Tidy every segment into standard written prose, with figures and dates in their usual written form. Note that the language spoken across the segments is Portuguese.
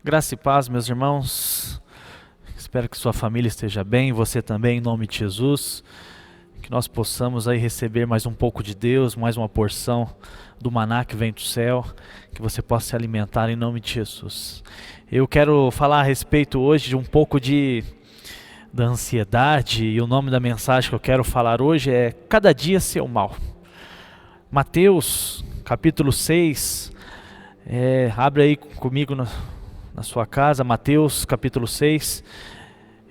Graça e paz, meus irmãos. Espero que sua família esteja bem, você também, em nome de Jesus. Que nós possamos aí receber mais um pouco de Deus, mais uma porção do maná que vem do céu, que você possa se alimentar em nome de Jesus. Eu quero falar a respeito hoje de um pouco da ansiedade, e o nome da mensagem que eu quero falar hoje é Cada Dia Seu Mal. Mateus, capítulo 6, abre aí comigo na sua casa, Mateus capítulo 6,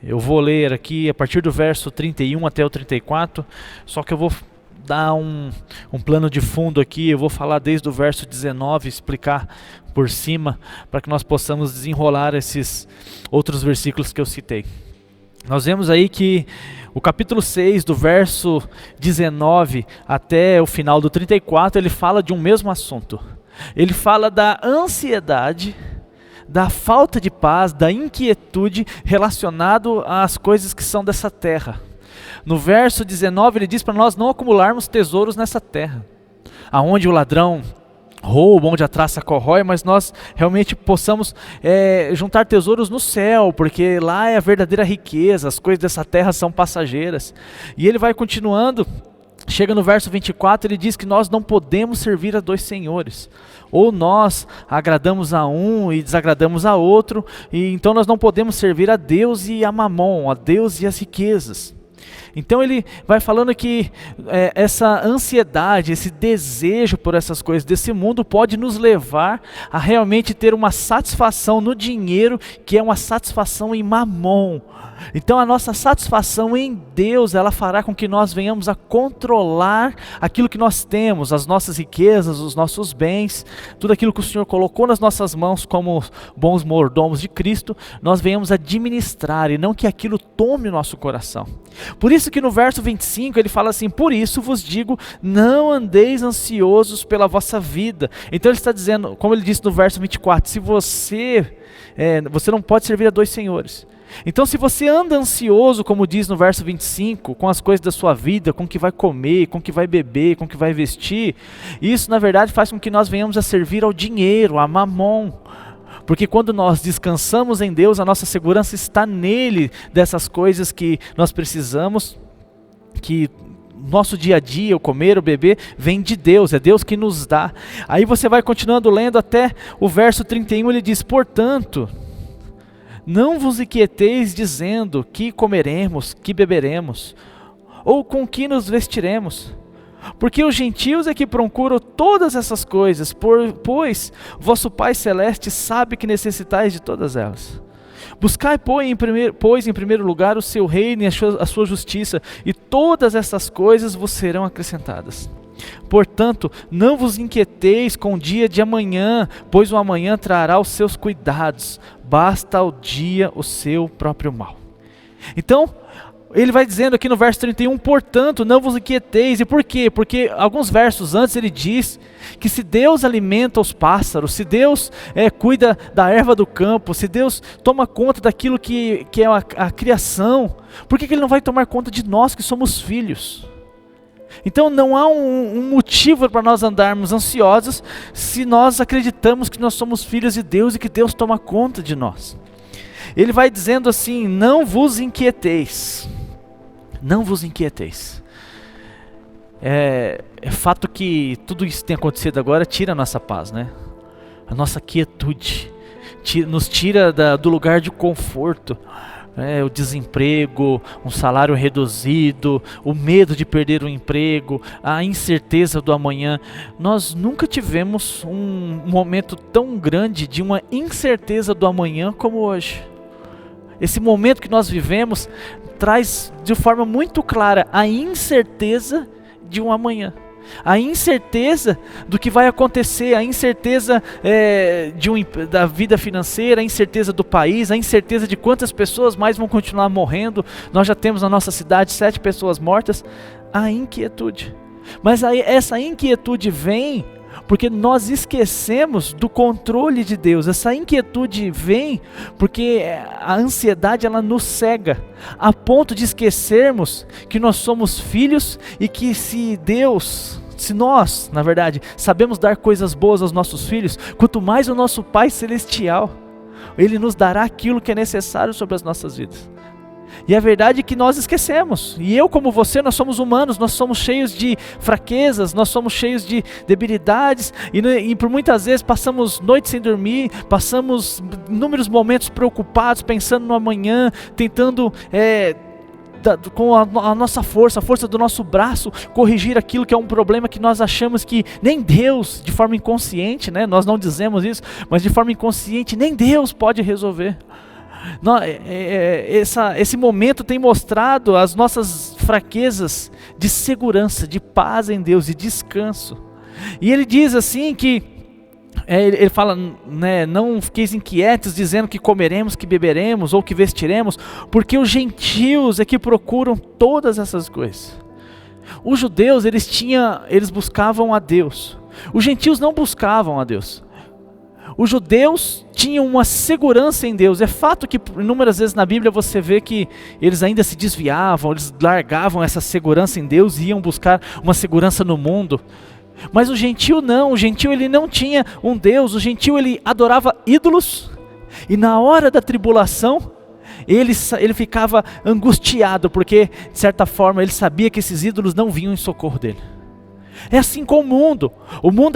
eu vou ler aqui a partir do verso 31 até o 34, só que eu vou dar um plano de fundo aqui, eu vou falar desde o verso 19, explicar por cima, para que nós possamos desenrolar esses outros versículos que eu citei. Nós vemos aí que o capítulo 6, do verso 19 até o final do 34, ele fala de um mesmo assunto. Ele fala da ansiedade, da falta de paz, da inquietude relacionado às coisas que são dessa terra. No verso 19 ele diz para nós não acumularmos tesouros nessa terra, aonde o ladrão rouba, onde a traça corrói, mas nós realmente possamos juntar tesouros no céu, porque lá é a verdadeira riqueza, as coisas dessa terra são passageiras. E ele vai continuando, chega no verso 24, ele diz que nós não podemos servir a dois senhores. Ou nós agradamos a um e desagradamos a outro, e então nós não podemos servir a Deus e a Mamon, a Deus e as riquezas. Então ele vai falando que essa ansiedade, esse desejo por essas coisas desse mundo pode nos levar a realmente ter uma satisfação no dinheiro, que é uma satisfação em Mamon. Então a nossa satisfação em Deus, ela fará com que nós venhamos a controlar aquilo que nós temos, as nossas riquezas, os nossos bens, tudo aquilo que o Senhor colocou nas nossas mãos como bons mordomos de Cristo, nós venhamos a administrar e não que aquilo tome o nosso coração. Por isso que no verso 25 ele fala assim: por isso vos digo, não andeis ansiosos pela vossa vida. Então ele está dizendo, como ele disse no verso 24, se você não pode servir a dois senhores. Então se você anda ansioso, como diz no verso 25, com as coisas da sua vida, com o que vai comer, com o que vai beber, com o que vai vestir, isso na verdade faz com que nós venhamos a servir ao dinheiro, a Mamon. Porque quando nós descansamos em Deus, a nossa segurança está nele, dessas coisas que nós precisamos, que nosso dia a dia, o comer, o beber, vem de Deus, é Deus que nos dá. Aí você vai continuando lendo até o verso 31, ele diz: portanto, não vos inquieteis dizendo que comeremos, que beberemos, ou com que nos vestiremos. Porque os gentios é que procuram todas essas coisas, pois vosso Pai Celeste sabe que necessitais de todas elas. Buscai, pois, em primeiro lugar o seu reino e a sua justiça, e todas essas coisas vos serão acrescentadas. Portanto, não vos inquieteis com o dia de amanhã, pois o amanhã trará os seus cuidados, basta ao dia o seu próprio mal. Então, ele vai dizendo aqui no verso 31, portanto, não vos inquieteis. E por quê? Porque alguns versos antes ele diz que se Deus alimenta os pássaros, se Deus cuida da erva do campo, se Deus toma conta daquilo que é a criação, por que ele não vai tomar conta de nós que somos filhos? Então não há um motivo para nós andarmos ansiosos se nós acreditamos que nós somos filhos de Deus e que Deus toma conta de nós. Ele vai dizendo assim: não vos inquieteis. Não vos inquieteis. É fato que tudo isso que tem acontecido agora tira a nossa paz, né? A nossa quietude, nos tira do lugar de conforto. O desemprego, um salário reduzido, o medo de perder o emprego, a incerteza do amanhã. Nós nunca tivemos um momento tão grande de uma incerteza do amanhã como hoje. Esse momento que nós vivemos traz de forma muito clara a incerteza de um amanhã. A incerteza do que vai acontecer, a incerteza da vida financeira, a incerteza do país, a incerteza de quantas pessoas mais vão continuar morrendo. Nós já temos na nossa cidade 7 pessoas mortas. A inquietude. Mas aí essa inquietude vem porque nós esquecemos do controle de Deus. Essa inquietude vem porque a ansiedade ela nos cega, a ponto de esquecermos que nós somos filhos e que se nós, na verdade, sabemos dar coisas boas aos nossos filhos, quanto mais o nosso Pai Celestial. Ele nos dará aquilo que é necessário sobre as nossas vidas. E a verdade é que nós esquecemos, e eu como você, nós somos humanos, nós somos cheios de fraquezas, nós somos cheios de debilidades, e por muitas vezes passamos noites sem dormir, passamos inúmeros momentos preocupados, pensando no amanhã, tentando com a nossa força, a força do nosso braço, corrigir aquilo que é um problema que nós achamos que nem Deus, de forma inconsciente, né? Nós não dizemos isso, mas de forma inconsciente, nem Deus pode resolver. Esse momento tem mostrado as nossas fraquezas de segurança, de paz em Deus, de descanso. E ele diz assim que, ele fala, né, não fiqueis inquietos dizendo que comeremos, que beberemos ou que vestiremos, porque os gentios é que procuram todas essas coisas. Os judeus, eles buscavam a Deus. Os gentios não buscavam a Deus. Os judeus tinham uma segurança em Deus. É fato que inúmeras vezes na Bíblia você vê que eles ainda se desviavam, eles largavam essa segurança em Deus e iam buscar uma segurança no mundo. Mas o gentio não, o gentio ele não tinha um Deus, o gentio ele adorava ídolos, e na hora da tribulação, ele ficava angustiado, porque de certa forma ele sabia que esses ídolos não vinham em socorro dele. É assim com o mundo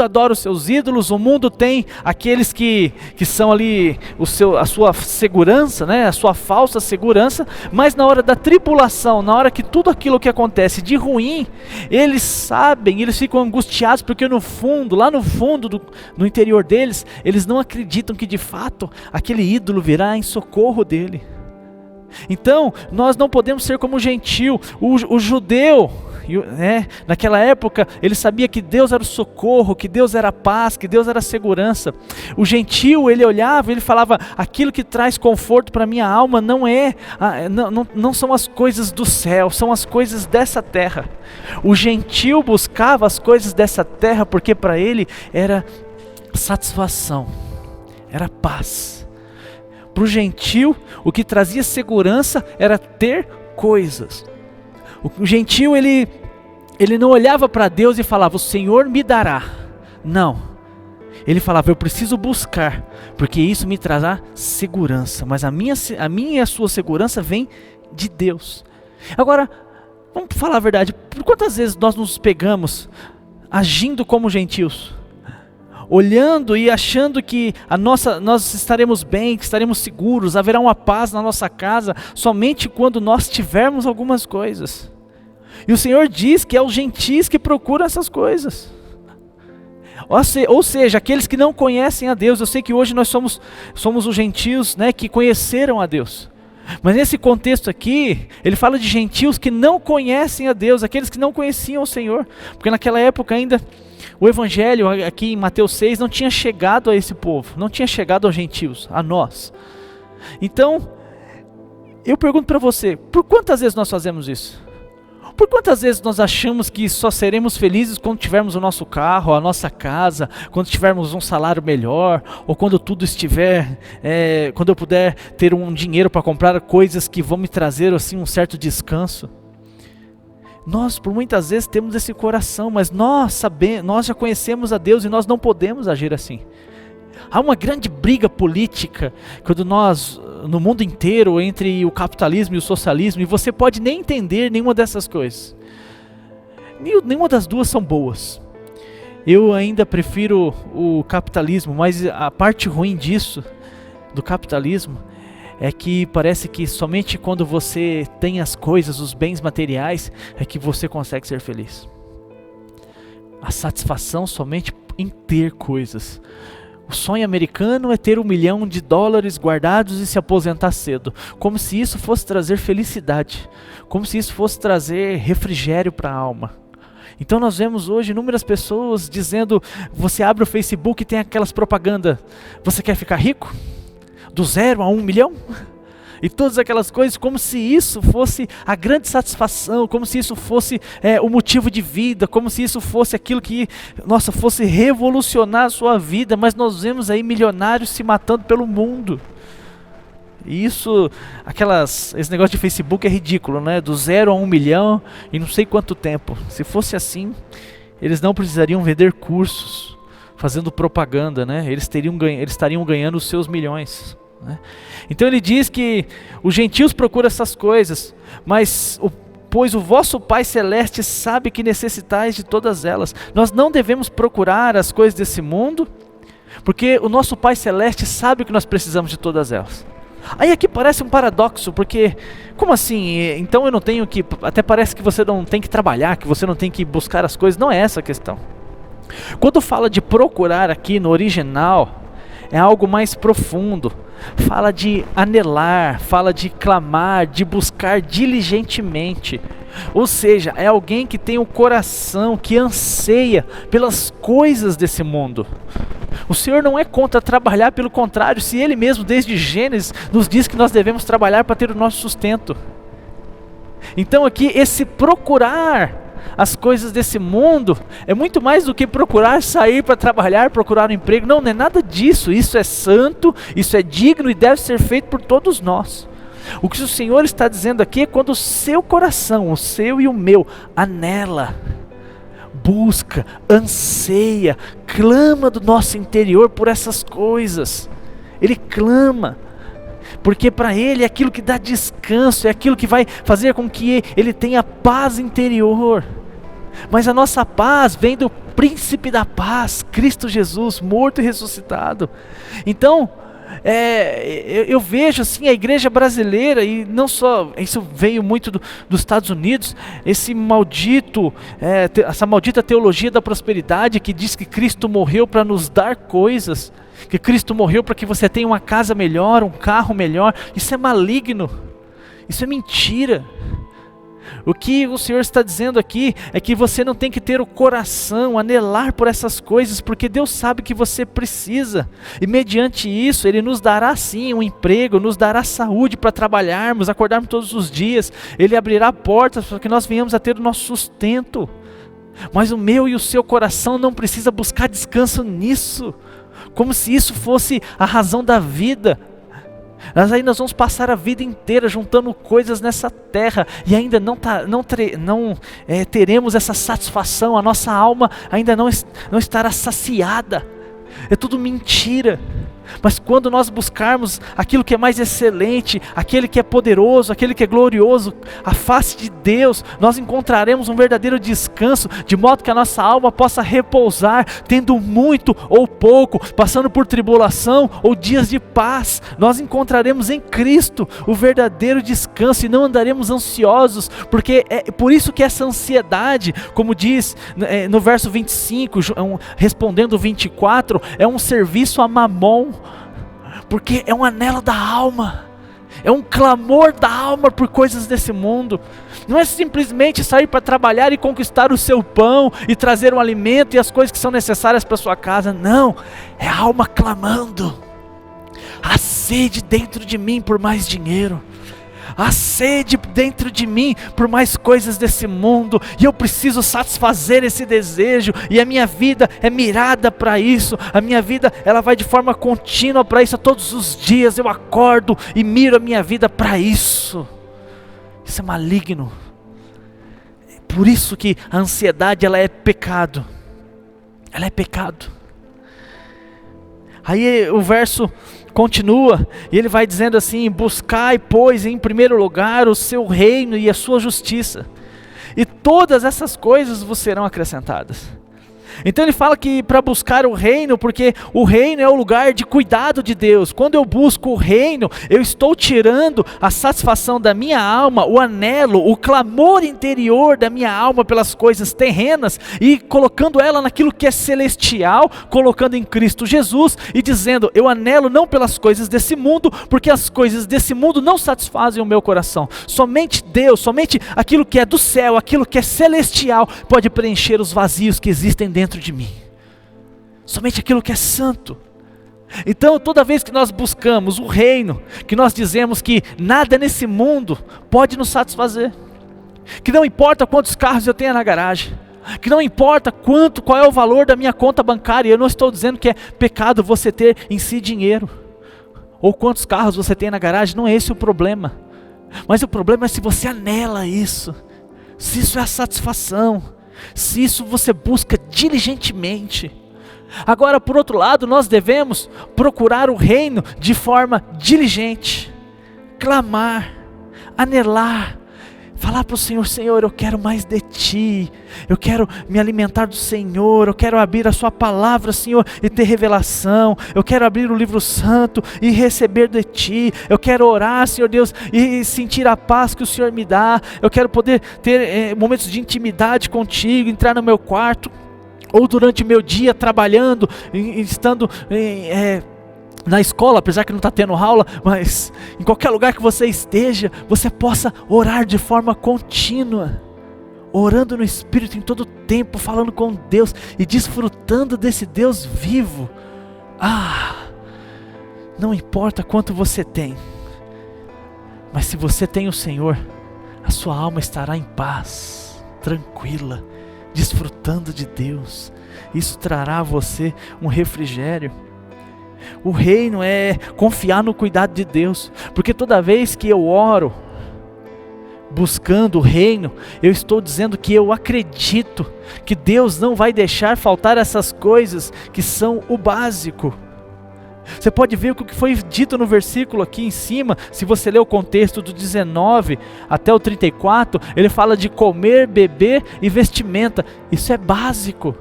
adora os seus ídolos, o mundo tem aqueles que são ali a sua segurança, né? A sua falsa segurança, mas na hora da tribulação, na hora que tudo aquilo que acontece de ruim, eles sabem, eles ficam angustiados, porque no fundo, lá no fundo, no interior deles, eles não acreditam que de fato aquele ídolo virá em socorro dele. Então, nós não podemos ser como o gentio, o judeu. Naquela época ele sabia que Deus era o socorro, que Deus era a paz, que Deus era a segurança. O gentio, ele olhava, ele falava, aquilo que traz conforto para a minha alma não são as coisas do céu, são as coisas dessa terra. O gentio buscava as coisas dessa terra porque para ele era satisfação, era paz. Para o gentio, o que trazia segurança era ter coisas. O gentio, ele não olhava para Deus e falava, o Senhor me dará. Não. Ele falava, eu preciso buscar, porque isso me trará segurança. Mas a minha e a sua segurança vem de Deus. Agora, vamos falar a verdade. Por quantas vezes nós nos pegamos agindo como gentios? Olhando e achando que nós estaremos bem, que estaremos seguros, haverá uma paz na nossa casa, somente quando nós tivermos algumas coisas. E o Senhor diz que é os gentis que procuram essas coisas. Ou seja, aqueles que não conhecem a Deus. Eu sei que hoje nós somos os gentios, né, que conheceram a Deus. Mas nesse contexto aqui, ele fala de gentios que não conhecem a Deus, aqueles que não conheciam o Senhor. Porque naquela época ainda, o Evangelho aqui em Mateus 6 não tinha chegado a esse povo, não tinha chegado aos gentios, a nós. Então, eu pergunto para você, por quantas vezes nós fazemos isso? Por quantas vezes nós achamos que só seremos felizes quando tivermos o nosso carro, a nossa casa, quando tivermos um salário melhor, ou quando tudo estiver, quando eu puder ter um dinheiro para comprar coisas que vão me trazer assim um certo descanso? Nós por muitas vezes temos esse coração, mas nós já conhecemos a Deus e nós não podemos agir assim. Há uma grande briga política quando no mundo inteiro, entre o capitalismo e o socialismo, e você pode nem entender nenhuma dessas coisas. Nenhuma das duas são boas. Eu ainda prefiro o capitalismo, mas a parte ruim disso, do capitalismo, é que parece que somente quando você tem as coisas, os bens materiais, é que você consegue ser feliz. A satisfação somente em ter coisas. O sonho americano é ter $1 milhão guardados e se aposentar cedo. Como se isso fosse trazer felicidade. Como se isso fosse trazer refrigério para a alma. Então nós vemos hoje inúmeras pessoas dizendo, você abre o Facebook e tem aquelas propagandas. Você quer ficar rico? Do 0 a 1 milhão? E todas aquelas coisas, como se isso fosse a grande satisfação, como se isso fosse o motivo de vida, como se isso fosse aquilo que, fosse revolucionar a sua vida. Mas nós vemos aí milionários se matando pelo mundo. E esse negócio de Facebook é ridículo, né? Do 0 a 1 milhão em não sei quanto tempo. Se fosse assim, eles não precisariam vender cursos, fazendo propaganda, né? Eles estariam ganhando os seus milhões. né? Então ele diz que os gentios procuram essas coisas, mas pois o vosso Pai Celeste sabe que necessitais de todas elas. Nós não devemos procurar as coisas desse mundo, porque o nosso Pai Celeste sabe que nós precisamos de todas elas. Aí aqui parece um paradoxo, porque como assim? Então eu não tenho que, até parece que você não tem que trabalhar, que você não tem que buscar as coisas. Não é essa a questão. Quando fala de procurar aqui no original, é algo mais profundo. Fala de anelar, fala de clamar, de buscar diligentemente. Ou seja, é alguém que tem um coração que anseia pelas coisas desse mundo. O Senhor não é contra trabalhar, pelo contrário, se Ele mesmo desde Gênesis nos diz que nós devemos trabalhar para ter o nosso sustento. Então aqui esse procurar as coisas desse mundo é muito mais do que procurar sair para trabalhar, procurar um emprego. Não é nada disso. Isso é santo, isso é digno e deve ser feito por todos nós. O que o Senhor está dizendo aqui é quando o seu coração, o seu e o meu, anela, busca, anseia, clama do nosso interior por essas coisas. Ele clama, porque para Ele é aquilo que dá descanso, é aquilo que vai fazer com que Ele tenha paz interior. Mas a nossa paz vem do príncipe da paz, Cristo Jesus, morto e ressuscitado. Então, eu vejo assim a igreja brasileira, e não só, isso veio muito dos Estados Unidos, essa maldita teologia da prosperidade que diz que Cristo morreu para nos dar coisas, que Cristo morreu para que você tenha uma casa melhor, um carro melhor. Isso é maligno, isso é mentira. O que o Senhor está dizendo aqui é que você não tem que ter o coração, anelar por essas coisas, porque Deus sabe que você precisa, e mediante isso Ele nos dará sim um emprego, nos dará saúde para trabalharmos, acordarmos todos os dias. Ele abrirá portas para que nós venhamos a ter o nosso sustento, mas o meu e o seu coração não precisa buscar descanso nisso, como se isso fosse a razão da vida. Nós vamos passar a vida inteira juntando coisas nessa terra e ainda não teremos essa satisfação. A nossa alma ainda não estará saciada. É tudo mentira. Mas quando nós buscarmos aquilo que é mais excelente, aquele que é poderoso, aquele que é glorioso, a face de Deus, nós encontraremos um verdadeiro descanso, de modo que a nossa alma possa repousar, tendo muito ou pouco, passando por tribulação ou dias de paz. Nós encontraremos em Cristo o verdadeiro descanso e não andaremos ansiosos, porque é por isso que essa ansiedade, como diz no verso 25, respondendo o 24, é um serviço a Mamon, porque é um anelo da alma, é um clamor da alma por coisas desse mundo. Não é simplesmente sair para trabalhar e conquistar o seu pão e trazer um alimento e as coisas que são necessárias para sua casa. Não, é a alma clamando. Há sede dentro de mim por mais dinheiro, há sede dentro de mim por mais coisas desse mundo, e eu preciso satisfazer esse desejo, e a minha vida é mirada para isso. A minha vida, ela vai de forma contínua para isso. Todos os dias eu acordo e miro a minha vida para isso. Isso é maligno. Por isso que a ansiedade, ela é pecado. Ela é pecado. Aí o verso continua, e ele vai dizendo assim: buscai, pois, em primeiro lugar o seu reino e a sua justiça, e todas essas coisas vos serão acrescentadas. Então ele fala que para buscar o reino, porque o reino é o lugar de cuidado de Deus. Quando eu busco o reino, eu estou tirando a satisfação da minha alma, o anelo, o clamor interior da minha alma pelas coisas terrenas, e colocando ela naquilo que é celestial, colocando em Cristo Jesus, e dizendo: eu anelo não pelas coisas desse mundo, porque as coisas desse mundo não satisfazem o meu coração. Somente Deus, somente aquilo que é do céu, aquilo que é celestial, pode preencher os vazios que existem dentro de mim. Somente aquilo que é santo. Então toda vez que nós buscamos o reino, que nós dizemos que nada nesse mundo pode nos satisfazer, que não importa quantos carros eu tenha na garagem, que não importa qual é o valor da minha conta bancária. Eu não estou dizendo que é pecado você ter em si dinheiro, ou quantos carros você tem na garagem. Não é esse o problema. Mas o problema é se você anela isso, se isso é a satisfação, se isso você busca diligentemente. Agora, por outro lado, nós devemos procurar o reino de forma diligente, clamar, anelar, falar para o Senhor: Senhor, eu quero mais de Ti, eu quero me alimentar do Senhor, eu quero abrir a Sua palavra, Senhor, e ter revelação, eu quero abrir o livro santo e receber de Ti, eu quero orar, Senhor Deus, e sentir a paz que o Senhor me dá, eu quero poder ter momentos de intimidade contigo, entrar no meu quarto, ou durante o meu dia trabalhando, estando na escola, apesar que não está tendo aula, mas em qualquer lugar que você esteja, você possa orar de forma contínua, orando no Espírito em todo o tempo, falando com Deus e desfrutando desse Deus vivo. Não importa quanto você tem, mas se você tem o Senhor, a sua alma estará em paz, tranquila, desfrutando de Deus. Isso trará a você um refrigério. O reino é confiar no cuidado de Deus, porque toda vez que eu oro buscando o reino, eu estou dizendo que eu acredito que Deus não vai deixar faltar essas coisas que são o básico. Você pode ver o que foi dito no versículo aqui em cima. Se você ler o contexto do 19 até o 34, ele fala de comer, beber e vestimenta. Isso é básico.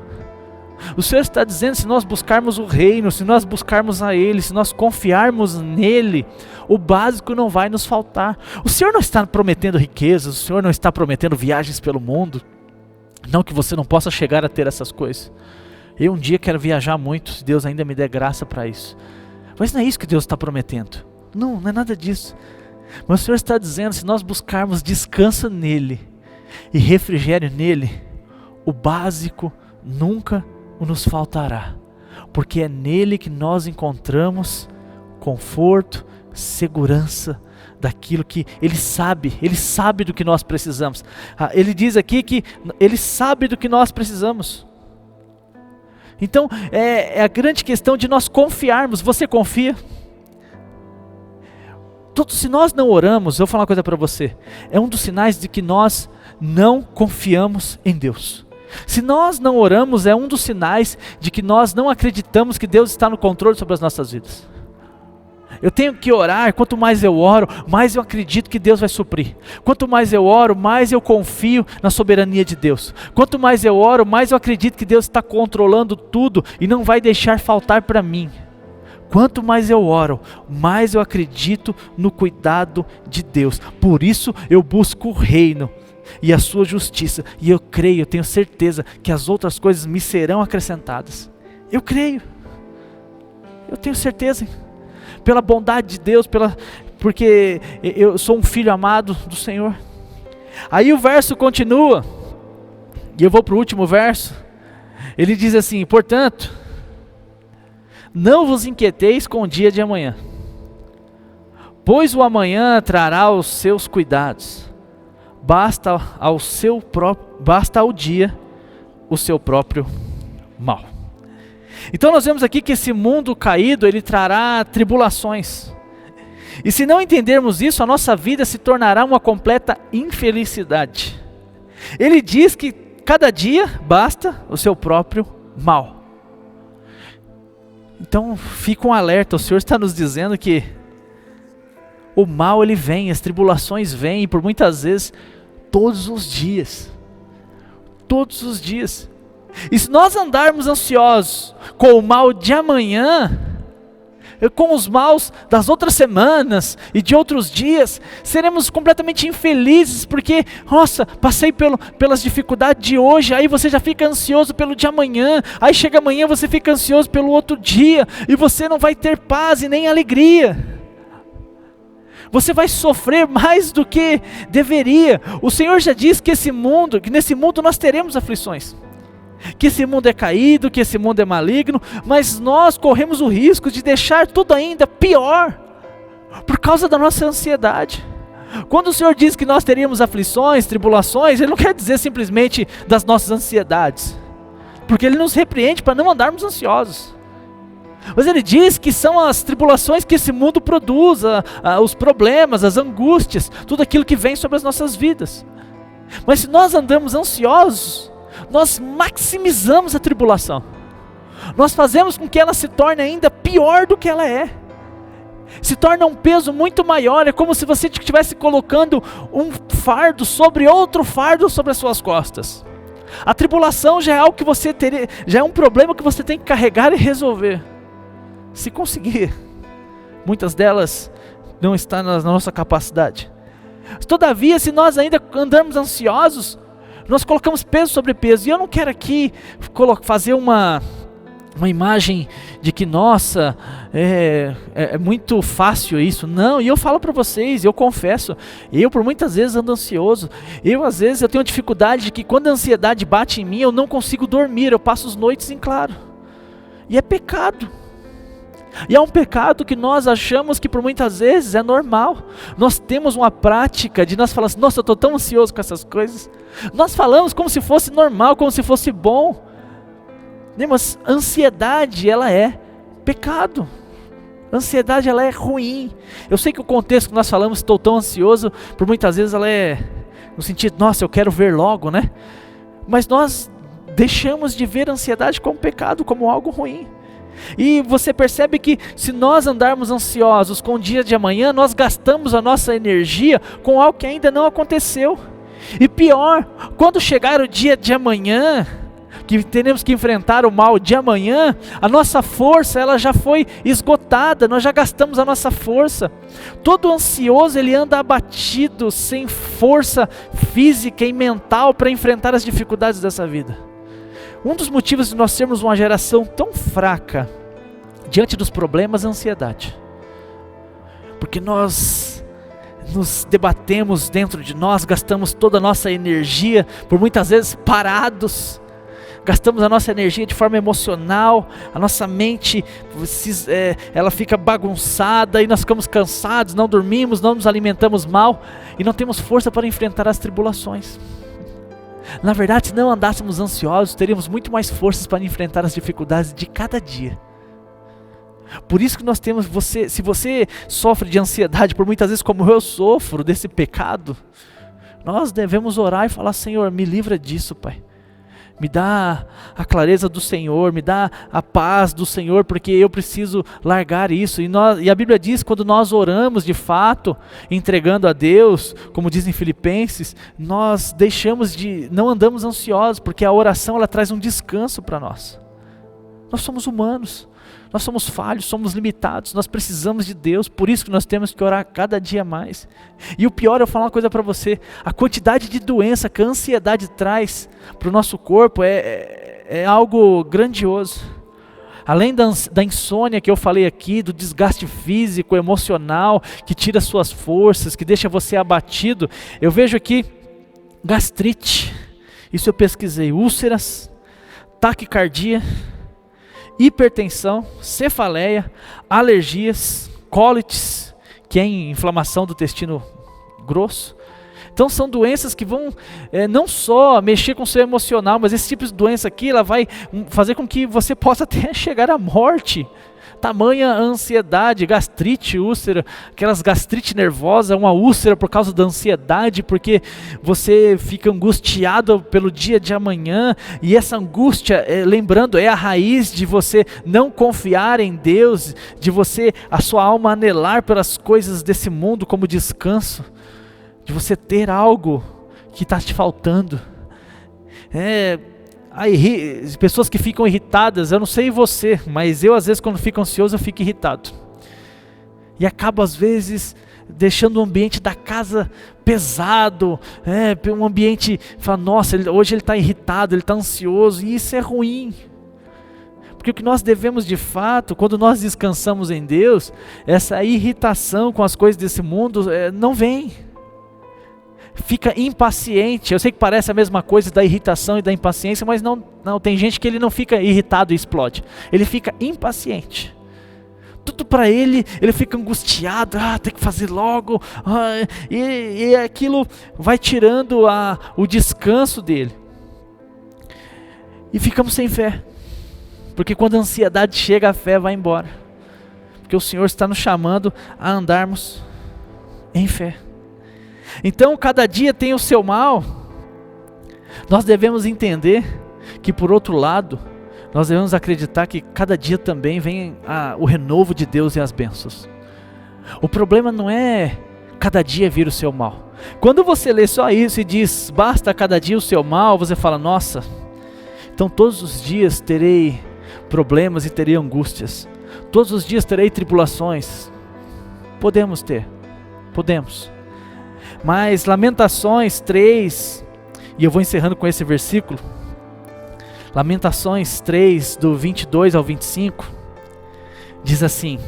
O Senhor está dizendo: se nós buscarmos o reino, se nós buscarmos a Ele, se nós confiarmos nele, o básico não vai nos faltar. O Senhor não está prometendo riquezas, o Senhor não está prometendo viagens pelo mundo, não que você não possa chegar a ter essas coisas. Eu um dia quero viajar muito, se Deus ainda me der graça para isso, mas não é isso que Deus está prometendo, não é nada disso. Mas o Senhor está dizendo: se nós buscarmos descanso nele e refrigério nele, o básico nunca nos faltará, porque é nele que nós encontramos conforto, segurança daquilo que Ele sabe do que nós precisamos. Ele diz aqui que Ele sabe do que nós precisamos. Então é a grande questão de nós confiarmos. Você confia? Se nós não oramos, eu vou falar uma coisa para você, é um dos sinais de que nós não confiamos em Deus. Se nós não oramos, é um dos sinais de que nós não acreditamos que Deus está no controle sobre as nossas vidas. Eu tenho que orar. Quanto mais eu oro, mais eu acredito que Deus vai suprir. Quanto mais eu oro, mais eu confio na soberania de Deus. Quanto mais eu oro, mais eu acredito que Deus está controlando tudo e não vai deixar faltar para mim. Quanto mais eu oro, mais eu acredito no cuidado de Deus. Por isso eu busco o reino e a sua justiça, e eu creio, eu tenho certeza que as outras coisas me serão acrescentadas. Eu creio, eu tenho certeza, pela bondade de Deus, porque eu sou um filho amado do Senhor. Aí o verso continua, e eu vou para o último verso. Ele diz assim: portanto, não vos inquieteis com o dia de amanhã, pois o amanhã trará os seus cuidados. Basta ao dia o seu próprio mal. Então nós vemos aqui que esse mundo caído, ele trará tribulações. E se não entendermos isso, a nossa vida se tornará uma completa infelicidade. Ele diz que cada dia basta o seu próprio mal. Então fica um alerta, o Senhor está nos dizendo que o mal ele vem, as tribulações vêm, e por muitas vezes todos os dias. E se nós andarmos ansiosos com o mal de amanhã, com os maus das outras semanas e de outros dias, seremos completamente infelizes, porque, nossa, passei pelas dificuldades de hoje, aí você já fica ansioso pelo de amanhã, aí chega amanhã você fica ansioso pelo outro dia, e você não vai ter paz e nem alegria. Você vai sofrer mais do que deveria. O Senhor já disse que nesse mundo nós teremos aflições, que esse mundo é caído, que esse mundo é maligno, mas nós corremos o risco de deixar tudo ainda pior, por causa da nossa ansiedade. Quando o Senhor diz que nós teríamos aflições, tribulações, Ele não quer dizer simplesmente das nossas ansiedades, porque Ele nos repreende para não andarmos ansiosos. Mas Ele diz que são as tribulações que esse mundo produz, os problemas, as angústias, tudo aquilo que vem sobre as nossas vidas. Mas se nós andamos ansiosos, nós maximizamos a tribulação. nós fazemos com que ela se torne ainda pior do que ela é. Se torna um peso muito maior, é como se você estivesse colocando um fardo sobre outro fardo sobre as suas costas. A tribulação já é algo que você teria, já é um problema que você tem que carregar e resolver. Se conseguir, muitas delas não estão na nossa capacidade. Todavia, se nós ainda andarmos ansiosos, nós colocamos peso sobre peso. E eu não quero aqui fazer uma imagem de que, nossa, é muito fácil isso. Não, e eu falo para vocês, eu confesso, eu por muitas vezes ando ansioso. Às vezes eu tenho dificuldade de que quando a ansiedade bate em mim, eu não consigo dormir, eu passo as noites em claro. E é pecado. E é um pecado que nós achamos que por muitas vezes é normal. Nós temos uma prática de nós falar assim, nossa, eu estou tão ansioso com essas coisas. Nós falamos como se fosse normal, como se fosse bom. Mas ansiedade, ela é pecado. Ansiedade, ela é ruim. Eu sei que o contexto que nós falamos, estou tão ansioso, por muitas vezes ela é no sentido, nossa, eu quero ver logo, né? Mas nós deixamos de ver a ansiedade como pecado, como algo ruim. E você percebe que se nós andarmos ansiosos com o dia de amanhã, nós gastamos a nossa energia com algo que ainda não aconteceu. E pior, quando chegar o dia de amanhã, que teremos que enfrentar o mal de amanhã, a nossa força ela já foi esgotada, nós já gastamos a nossa força. Todo ansioso ele anda abatido, sem força física e mental para enfrentar as dificuldades dessa vida. Um dos motivos de nós sermos uma geração tão fraca diante dos problemas é a ansiedade. Porque nós nos debatemos dentro de nós, gastamos toda a nossa energia, por muitas vezes parados, gastamos a nossa energia de forma emocional, a nossa mente ela fica bagunçada e nós ficamos cansados, não dormimos, não nos alimentamos mal e não temos força para enfrentar as tribulações. Na verdade, se não andássemos ansiosos, teríamos muito mais forças para enfrentar as dificuldades de cada dia. Por isso que nós temos, se você sofre de ansiedade, por muitas vezes como eu sofro desse pecado, nós devemos orar e falar, Senhor, me livra disso, Pai. Me dá a clareza do Senhor, me dá a paz do Senhor, porque eu preciso largar isso. E a Bíblia diz, quando nós oramos de fato, entregando a Deus, como diz em Filipenses, nós não andamos ansiosos, porque a oração ela traz um descanso para nós. Nós somos humanos, nós somos falhos, somos limitados, nós precisamos de Deus, por isso que nós temos que orar cada dia mais. E o pior, eu vou falar uma coisa para você, a quantidade de doença que a ansiedade traz para o nosso corpo é algo grandioso. Além da insônia que eu falei aqui, do desgaste físico, emocional, que tira suas forças, que deixa você abatido, eu vejo aqui gastrite, isso eu pesquisei, úlceras, taquicardia, hipertensão, cefaleia, alergias, cólites, que é inflamação do intestino grosso. Então são doenças que vão não só mexer com o seu emocional, mas esse tipo de doença aqui, ela vai fazer com que você possa até chegar à morte. Tamanha ansiedade, gastrite, úlcera, aquelas gastrite nervosa, uma úlcera por causa da ansiedade, porque você fica angustiado pelo dia de amanhã, e essa angústia, lembrando, é a raiz de você não confiar em Deus, de a sua alma anelar pelas coisas desse mundo como descanso, de você ter algo que está te faltando. Pessoas que ficam irritadas, eu não sei você, mas eu às vezes quando fico ansioso eu fico irritado. E acabo às vezes deixando o ambiente da casa pesado, um ambiente, fala, nossa, hoje ele está irritado, ele está ansioso, e isso é ruim. Porque o que nós devemos de fato, quando nós descansamos em Deus, essa irritação com as coisas desse mundo não vem. Fica impaciente. Eu sei que parece a mesma coisa da irritação e da impaciência, mas não, tem gente que ele não fica irritado e explode, ele fica impaciente. Tudo para ele fica angustiado, tem que fazer logo, e aquilo vai tirando o descanso dele. E ficamos sem fé, porque quando a ansiedade chega, a fé vai embora, porque o Senhor está nos chamando a andarmos em fé. Então cada dia tem o seu mal. Nós devemos entender que por outro lado, Nós devemos acreditar que cada dia também vem o renovo de Deus e as bênçãos. O problema não é cada dia vir o seu mal. Quando você lê só isso e diz, basta cada dia o seu mal, você fala, nossa, então todos os dias terei problemas e terei angústias. Todos os dias terei tribulações. Podemos ter, podemos. Mas Lamentações 3, e eu vou encerrando com esse versículo, Lamentações 3, do 22 ao 25, diz assim,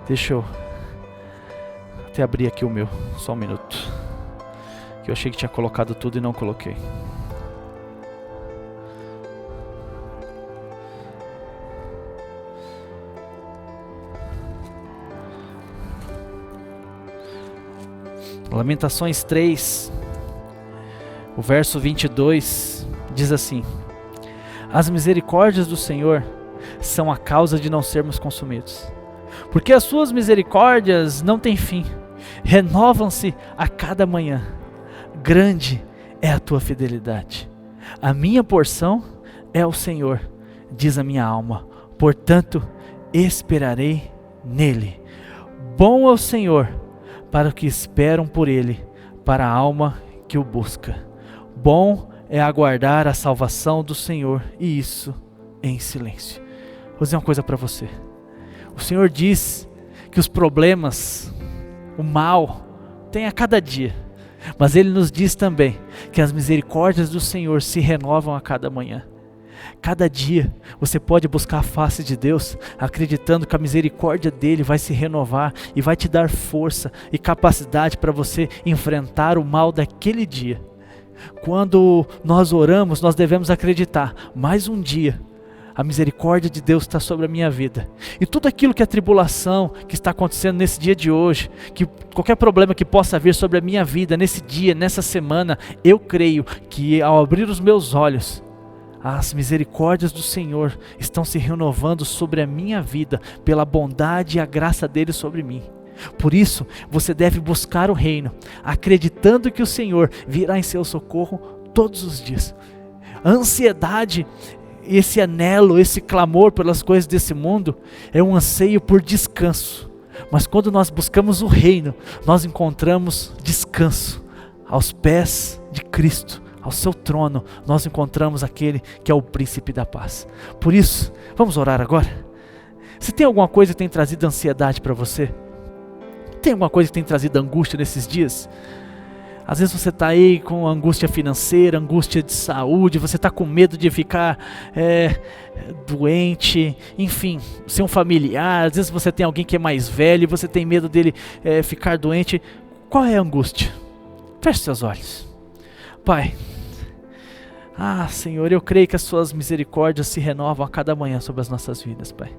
deixa eu até abrir aqui o meu, só um minuto, que eu achei que tinha colocado tudo e não coloquei. Lamentações 3, o verso 22, diz assim: as misericórdias do Senhor são a causa de não sermos consumidos, porque as suas misericórdias não têm fim, renovam-se a cada manhã, grande é a tua fidelidade. A minha porção é o Senhor, diz a minha alma, portanto esperarei nele. Bom é o Senhor para os que esperam por ele, para a alma que o busca. Bom é aguardar a salvação do Senhor, e isso em silêncio. Vou dizer uma coisa para você. O Senhor diz que os problemas, o mal, tem a cada dia. Mas Ele nos diz também que as misericórdias do Senhor se renovam a cada manhã. Cada dia você pode buscar a face de Deus, acreditando que a misericórdia dEle vai se renovar e vai te dar força e capacidade para você enfrentar o mal daquele dia. Quando nós oramos, nós devemos acreditar, mais um dia, a misericórdia de Deus está sobre a minha vida. E tudo aquilo que é tribulação, que está acontecendo nesse dia de hoje, que qualquer problema que possa vir sobre a minha vida, nesse dia, nessa semana, eu creio que ao abrir os meus olhos, as misericórdias do Senhor estão se renovando sobre a minha vida, pela bondade e a graça dEle sobre mim. Por isso, você deve buscar o reino, acreditando que o Senhor virá em seu socorro todos os dias. A ansiedade, esse anelo, esse clamor pelas coisas desse mundo, é um anseio por descanso. Mas quando nós buscamos o reino, nós encontramos descanso aos pés de Cristo. Ao seu trono, nós encontramos aquele que é o príncipe da paz. Por isso, vamos orar agora? Se tem alguma coisa que tem trazido ansiedade para você, tem alguma coisa que tem trazido angústia nesses dias? Às vezes você está aí com angústia financeira, angústia de saúde, você está com medo de ficar doente, enfim, ser um familiar. Às vezes você tem alguém que é mais velho e você tem medo dele ficar doente. Qual é a angústia? Feche seus olhos. Pai, Senhor, eu creio que as suas misericórdias se renovam a cada manhã sobre as nossas vidas, Pai.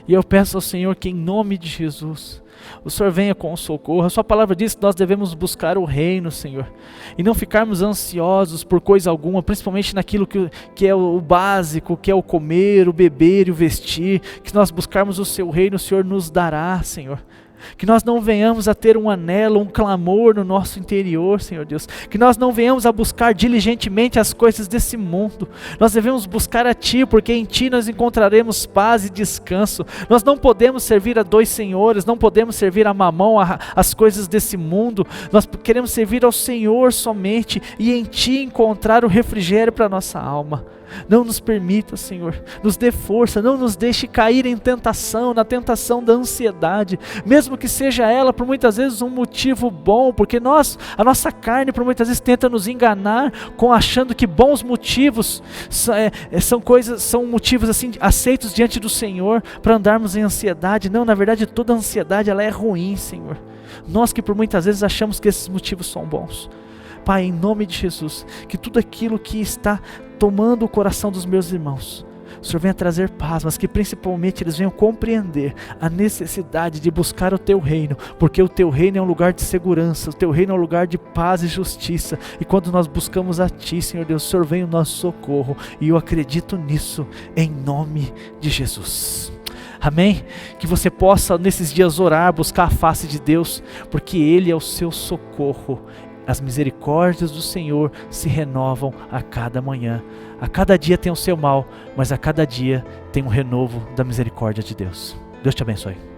E eu peço ao Senhor que em nome de Jesus, o Senhor venha com o socorro. A sua palavra diz que nós devemos buscar o reino, Senhor, e não ficarmos ansiosos por coisa alguma, principalmente naquilo que é o básico, que é o comer, o beber e o vestir. Que nós buscarmos o seu reino, o Senhor nos dará, Senhor. Que nós não venhamos a ter um anelo, um clamor no nosso interior, Senhor Deus. Que nós não venhamos a buscar diligentemente as coisas desse mundo. Nós devemos buscar a Ti, porque em Ti nós encontraremos paz e descanso. Nós não podemos servir a dois senhores, não podemos servir a Mamão, as coisas desse mundo. Nós queremos servir ao Senhor somente e em Ti encontrar o refrigério para a nossa alma. Não nos permita, Senhor, nos dê força, não nos deixe cair em tentação, na tentação da ansiedade, mesmo que seja ela por muitas vezes um motivo bom, porque a nossa carne por muitas vezes tenta nos enganar, achando que bons motivos são motivos assim aceitos diante do Senhor para andarmos em ansiedade. Não, na verdade toda ansiedade ela é ruim, Senhor. Nós que por muitas vezes achamos que esses motivos são bons. Pai, em nome de Jesus, que tudo aquilo que está tomando o coração dos meus irmãos, o Senhor venha trazer paz, mas que principalmente eles venham compreender a necessidade de buscar o Teu reino, porque o Teu reino é um lugar de segurança, o Teu reino é um lugar de paz e justiça, e quando nós buscamos a Ti, Senhor Deus, o Senhor vem o nosso socorro, e eu acredito nisso, em nome de Jesus. Amém? Que você possa nesses dias orar, buscar a face de Deus, porque Ele é o seu socorro, As misericórdias do Senhor se renovam a cada manhã. A cada dia tem o seu mal, mas a cada dia tem um renovo da misericórdia de Deus. Deus te abençoe.